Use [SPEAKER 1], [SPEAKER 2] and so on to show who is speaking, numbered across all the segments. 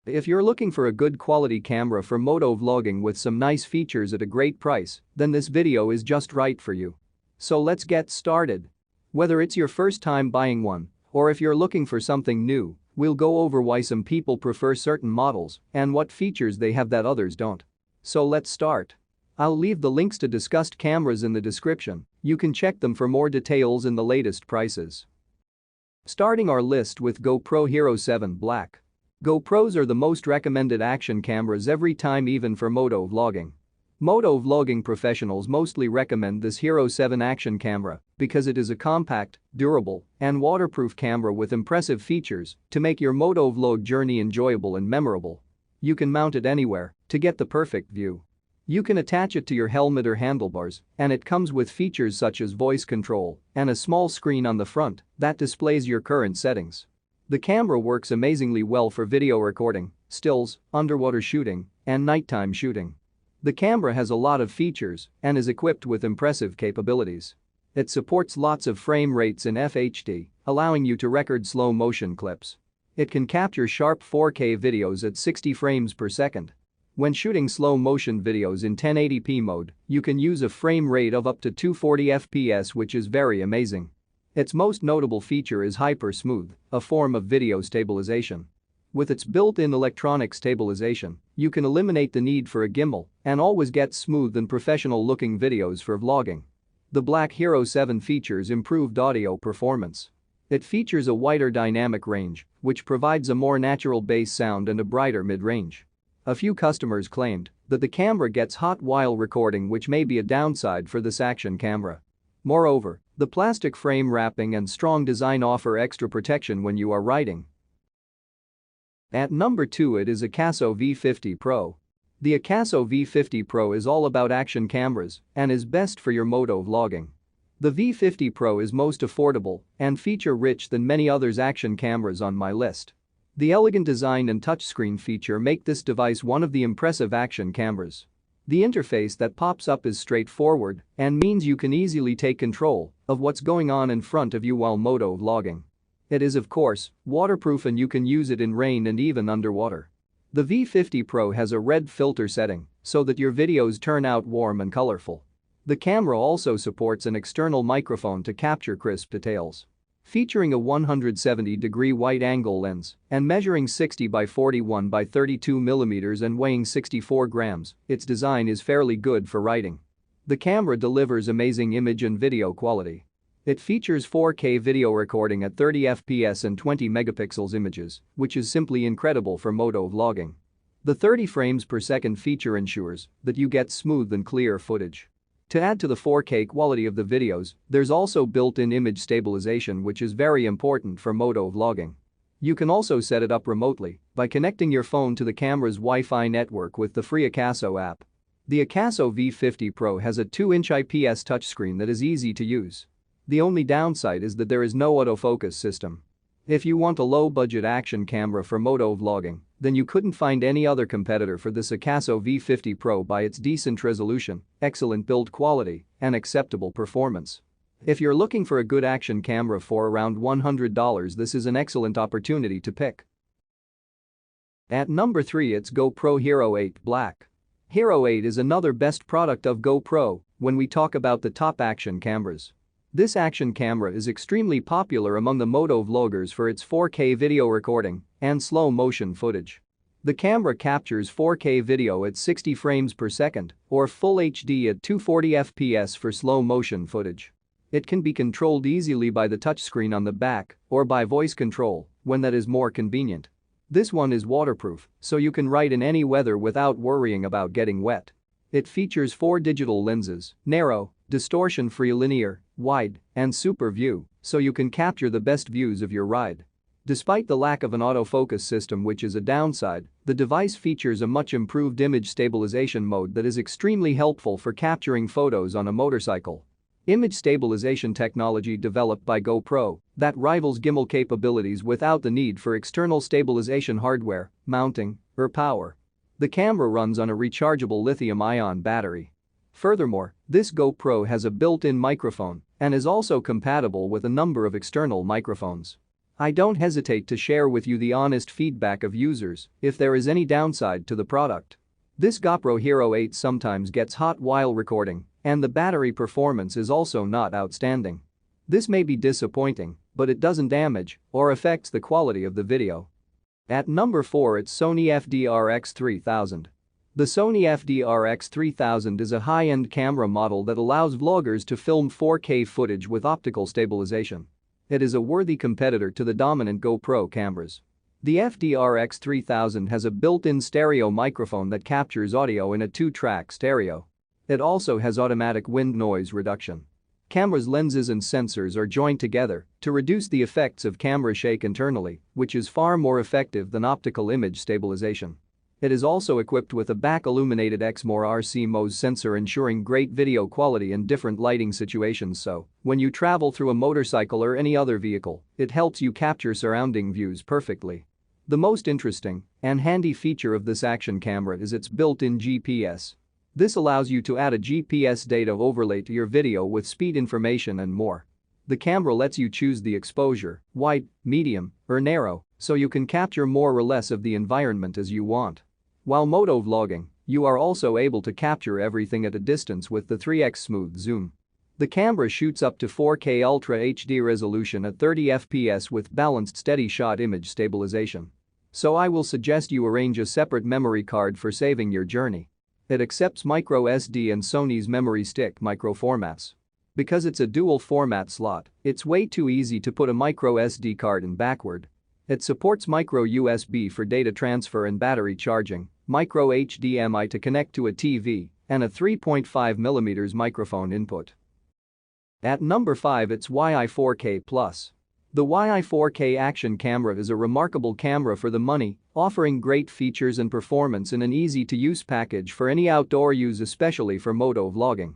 [SPEAKER 1] If you're looking for a good quality camera for motovlogging with some nice features at a great price, then this video is just right for you. So let's get started. Whether it's your first time buying one, or if you're looking for something new, we'll go over why some people prefer certain models and what features they have that others don't. So let's start. I'll leave the links to discussed cameras in the description. You can check them for more details and the latest prices. Starting our list with GoPro Hero 7 Black. GoPros are the most recommended action cameras every time, even for motovlogging. Motovlogging professionals mostly recommend this Hero 7 action camera because it is a compact, durable, and waterproof camera with impressive features to make your motovlog journey enjoyable and memorable. You can mount it anywhere to get the perfect view. You can attach it to your helmet or handlebars, and it comes with features such as voice control and a small screen on the front that displays your current settings. The camera works amazingly well for video recording, stills, underwater shooting, and nighttime shooting. The camera has a lot of features and is equipped with impressive capabilities. It supports lots of frame rates in FHD, allowing you to record slow motion clips. It can capture sharp 4K videos at 60 frames per second. When shooting slow motion videos in 1080p mode, you can use a frame rate of up to 240 FPS, which is very amazing. Its most notable feature is Hyper Smooth, a form of video stabilization. With its built-in electronic stabilization, you can eliminate the need for a gimbal and always get smooth and professional-looking videos for vlogging. The Black Hero 7 features improved audio performance. It features a wider dynamic range, which provides a more natural bass sound and a brighter mid-range. A few customers claimed that the camera gets hot while recording, which may be a downside for this action camera. Moreover, the plastic frame wrapping and strong design offer extra protection when you are riding. At number 2, it is Acaso V50 Pro. The Acaso V50 Pro is all about action cameras and is best for your motovlogging. The V50 Pro is most affordable and feature-rich than many others action cameras on my list. The elegant design and touchscreen feature make this device one of the impressive action cameras. The interface that pops up is straightforward and means you can easily take control of what's going on in front of you while motovlogging. It is, of course, waterproof and you can use it in rain and even underwater. The V50 Pro has a red filter setting so that your videos turn out warm and colorful. The camera also supports an external microphone to capture crisp details. Featuring a 170-degree wide-angle lens and measuring 60 by 41 by 32 mm and weighing 64 grams, its design is fairly good for riding. The camera delivers amazing image and video quality. It features 4K video recording at 30 FPS and 20 megapixels images, which is simply incredible for motovlogging. The 30 frames per second feature ensures that you get smooth and clear footage. To add to the 4K quality of the videos, there's also built-in image stabilization, which is very important for motovlogging. You can also set it up remotely by connecting your phone to the camera's Wi-Fi network with the free Acaso app. The Acaso V50 Pro has a 2-inch IPS touchscreen that is easy to use. The only downside is that there is no autofocus system. If you want a low-budget action camera for motovlogging, then you couldn't find any other competitor for this Acaso V50 Pro by its decent resolution, excellent build quality, and acceptable performance. If you're looking for a good action camera for around $100, this is an excellent opportunity to pick. At number 3, it's GoPro Hero 8 Black. Hero 8 is another best product of GoPro when we talk about the top action cameras. This action camera is extremely popular among the motovloggers for its 4K video recording and slow motion footage. The camera captures 4K video at 60 frames per second or Full HD at 240 FPS for slow motion footage. It can be controlled easily by the touchscreen on the back or by voice control when that is more convenient. This one is waterproof, so you can ride in any weather without worrying about getting wet. It features 4 digital lenses: narrow, distortion-free linear, wide, and super view, so you can capture the best views of your ride. Despite the lack of an autofocus system, which is a downside, the device features a much improved image stabilization mode that is extremely helpful for capturing photos on a motorcycle. Image stabilization technology developed by GoPro that rivals gimbal capabilities without the need for external stabilization hardware, mounting, or power. The camera runs on a rechargeable lithium-ion battery. Furthermore, this GoPro has a built-in microphone and is also compatible with a number of external microphones. I don't hesitate to share with you the honest feedback of users if there is any downside to the product. This GoPro Hero 8 sometimes gets hot while recording, and the battery performance is also not outstanding. This may be disappointing, but it doesn't damage or affects the quality of the video. At number 4, it's Sony FDRX 3000. The Sony FDRX 3000 is a high-end camera model that allows vloggers to film 4K footage with optical stabilization. It is a worthy competitor to the dominant GoPro cameras. The FDRX 3000 has a built-in stereo microphone that captures audio in a 2-track stereo. It also has automatic wind noise reduction. Camera's lenses and sensors are joined together to reduce the effects of camera shake internally, which is far more effective than optical image stabilization. It is also equipped with a back-illuminated Exmor RC MOS sensor ensuring great video quality in different lighting situations, so when you travel through a motorcycle or any other vehicle, it helps you capture surrounding views perfectly. The most interesting and handy feature of this action camera is its built-in GPS. This allows you to add a GPS data overlay to your video with speed information and more. The camera lets you choose the exposure, wide, medium, or narrow, so you can capture more or less of the environment as you want. While motovlogging, you are also able to capture everything at a distance with the 3x smooth zoom. The camera shoots up to 4K Ultra HD resolution at 30 fps with balanced steady shot image stabilization. So I will suggest you arrange a separate memory card for saving your journey. It accepts microSD and Sony's memory stick micro formats. Because it's a dual format slot, it's way too easy to put a microSD card in backward. It supports micro USB for data transfer and battery charging, micro HDMI to connect to a TV, and a 3.5mm microphone input. At number 5, it's Yi4K Plus. The Yi4K action camera is a remarkable camera for the money, offering great features and performance in an easy-to-use package for any outdoor use, especially for motovlogging.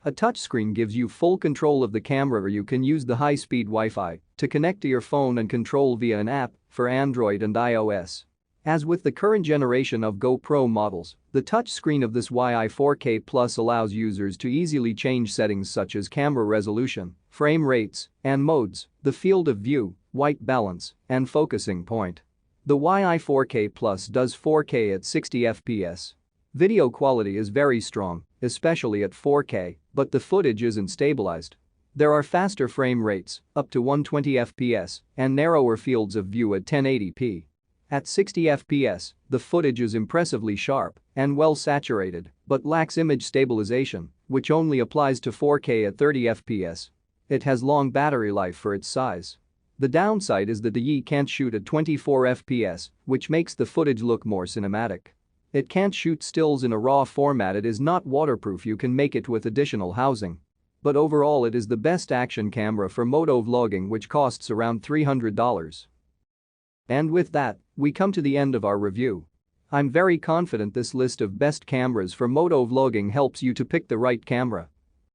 [SPEAKER 1] A touchscreen gives you full control of the camera, or you can use the high-speed Wi-Fi to connect to your phone and control via an app for Android and iOS. As with the current generation of GoPro models, the touchscreen of this Yi4K Plus allows users to easily change settings such as camera resolution, frame rates, and modes, the field of view, white balance, and focusing point. The Yi4K Plus does 4K at 60 fps. Video quality is very strong, especially at 4K, but the footage isn't stabilized. There are faster frame rates, up to 120 fps, and narrower fields of view at 1080p. At 60 fps, the footage is impressively sharp and well saturated, but lacks image stabilization, which only applies to 4K at 30 fps. It has long battery life for its size. The downside is that the Yi can't shoot at 24 fps, which makes the footage look more cinematic. It can't shoot stills in a RAW format. It is not waterproof. You can make it with additional housing. But overall, it is the best action camera for motovlogging, which costs around $300. And with that, we come to the end of our review. I'm very confident this list of best cameras for motovlogging helps you to pick the right camera.